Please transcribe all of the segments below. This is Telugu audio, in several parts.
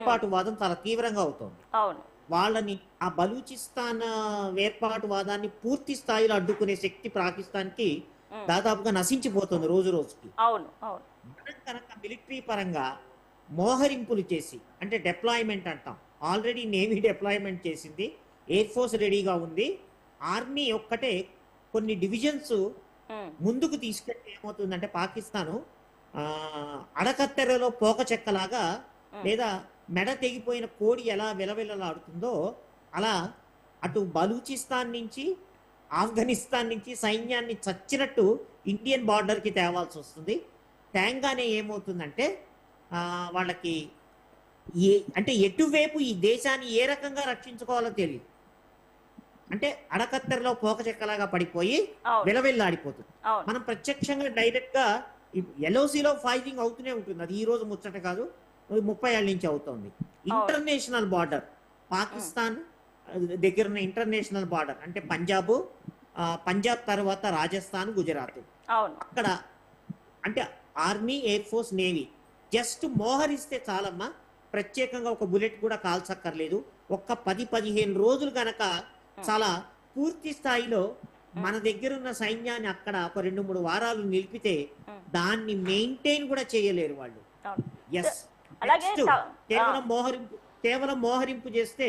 వేర్పాటువాదం చాలా తీవ్రంగా అవుతోంది. అవును. వాళ్ళని ఆ బలూచిస్తాన్ వేర్పాటువాదాన్ని పూర్తి స్థాయిలో అడ్డుకునే శక్తి పాకిస్తాన్‌కి హ్మ్. దాదాపుగా నశించిపోతుంది రోజు రోజుకి. అవును. అవును. మనం కనుక మిలిటరీ పరంగా మోహరింపులు చేసి అంటే డిప్లాయ్‌మెంట్ అంటాం. ఆల్రెడీ నేవీ డిప్లాయ్‌మెంట్ చేసింది. ఎయిర్ ఫోర్స్ రెడీగా ఉంది. ఆర్మీ ఒక్కటే కొన్ని డివిజన్స్ హ్మ్. ముందుకు తీసుకెళ్తే ఏమవుతుందంటే పాకిస్తాను అడకత్తెరలో పోక చెక్కలాగా హ్మ్. లేదా మెడ తెగిపోయిన కోడి ఎలా విలవిలలాడుతుందో అలా అటు బలూచిస్తాన్ నుంచి ఆఫ్ఘనిస్తాన్ నుంచి సైన్యాన్ని చచ్చినట్టు ఇండియన్ బార్డర్కి తేవాల్సి వస్తుంది. తేంగానే ఏమవుతుందంటే వాళ్ళకి అంటే ఎటువైపు ఈ దేశాన్ని ఏ రకంగా రక్షించుకోవాలో తెలియదు. అంటే అడకత్తెరలో పోక చెక్కలాగా పడిపోయి అవును. విలవిల్లాడిపోతుంది. అవును. మనం ప్రత్యక్షంగా డైరెక్ట్ గా ఎల్ఓసిలో ఫైటింగ్ అవుతూనే ఉంటుంది. అది ఈ రోజు ముచ్చట కాదు, 30 ఏళ్ళ నుంచి అవుతోంది. అవును. ఇంటర్నేషనల్ బార్డర్ హ్మ్. పాకిస్తాన్ దగ్గర ఉన్న ఇంటర్నేషనల్ బార్డర్ అంటే పంజాబ్ తర్వాత రాజస్థాన్, గుజరాత్. అవును. అక్కడ అంటే army, air force, navy just మోహరిస్తే చాలమ్మా. ప్రత్యేకంగా ఒక బుల్లెట్ కూడా కాల్చక్కర్లేదు. ఒక్క 10-15 రోజులు గనక హ్మ్. చాలా పూర్తి స్థాయిలో హ్మ్. మన దగ్గరున్న సైన్యాన్ని అక్కడ ఒక 2-3 వారాలు నిలిపితే హ్మ్. దాన్ని మెయింటైన్ కూడా చేయలేరు వాళ్ళు. అవును. So, yes. అలాగే నెక్స్ట్ ఆ! కేవలం మోహరింపు చేస్తే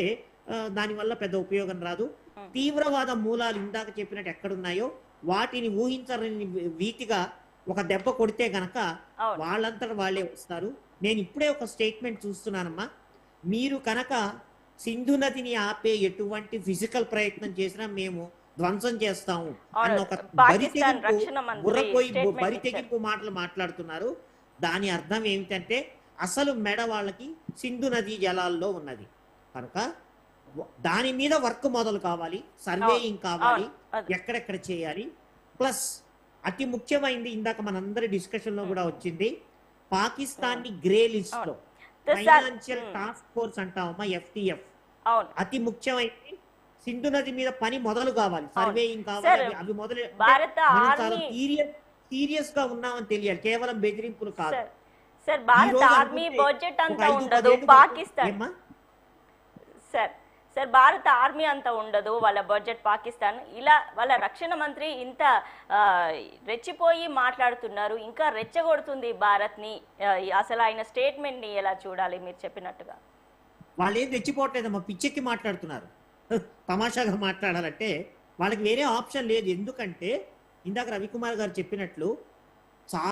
దానివల్ల పెద్ద ఉపయోగం రాదు. హ్మ్. తీవ్రవాద మూలాలు ఇందాక చెప్పినట్టు ఎక్కడున్నాయో వాటిని ఊహించని రీతిగా ఒక దెబ్బ కొడితే గనక అవును. వాళ్ళంతట వాళ్ళే వస్తారు. నేను ఇప్పుడే ఒక స్టేట్మెంట్ చూస్తున్నానమ్మా. మీరు కనుక సింధు నదిని ఆపే ఎటువంటి ఫిజికల్ ప్రయత్నం చేసినా మేము ధ్వంసం చేస్తాము అన్న అవును. ఒక పాకిస్తాన్ రక్షణ మంత్రి స్టేట్మెంట్ బరి ఇచ్చారు. తెగింపు మాటలు మాట్లాడుతున్నారు. దాని అర్థం ఏమిటంటే అసలు మెడ వాళ్ళకి సింధు నదీ జలాల్లో ఉన్నది కనుక దాని మీద వర్క్ మొదలు కావాలి, అవును. సర్వేయింగ్ కావాలి, అవును. అది. ఎక్కడెక్కడ చేయాలి. ప్లస్ అతి ముఖ్యమైనది ఇందాక మనందరి డిస్కషన్లో హ్మ్. కూడా వచ్చింది, హ్మ్. పాకిస్తాన్ని గ్రే అవును. లిస్ట్లో sir financial hmm. Task force అంటామమ్మా, ఎఫ్టిఎఫ్. అవును. అతి ముఖ్యమైనది సింధు నది మీద పని మొదలు కావాలి, అవును. సర్వేయింగ్ కావాలి. సార్ అవి అవి మొదలు అంటే భారత మనం చాలా ఆర్మీ సీరియస్ గా ఉన్నామని తెలియాలి, కేవలం బెదిరింపులు కాదు. సార్ సార్ ఈ భారత రోజు ఆర్మీ అనుకుంటే బడ్జెట్ ఒక అంతా ఉండదు 5-10 ఏళ్ళు పడుతుంది పాకిస్తాన్. ఏమ్మా. సార్ సార్ భారత ఆర్మీ అంతా ఉండదు వాళ్ళ బడ్జెట్ పాకిస్తాన్. ఇలా వాళ్ళ రక్షణ మంత్రి ఇంత ఆ, రెచ్చిపోయి మాట్లాడుతున్నారు, ఇంకా రెచ్చగొడుతుంది భారత్ని. అసలు ఆయన స్టేట్మెంట్ని ఎలా చూడాలి మీరు చెప్పినట్టుగా? వాళ్ళు ఏం తెచ్చిపోవట్లేదమ్మా, పిచ్చెక్కి మాట్లాడుతున్నారు. తమాషాగా మాట్లాడాలంటే వాళ్ళకి వేరే ఆప్షన్ లేదు. ఎందుకంటే ఇందాక రవికుమార్ గారు చెప్పినట్లు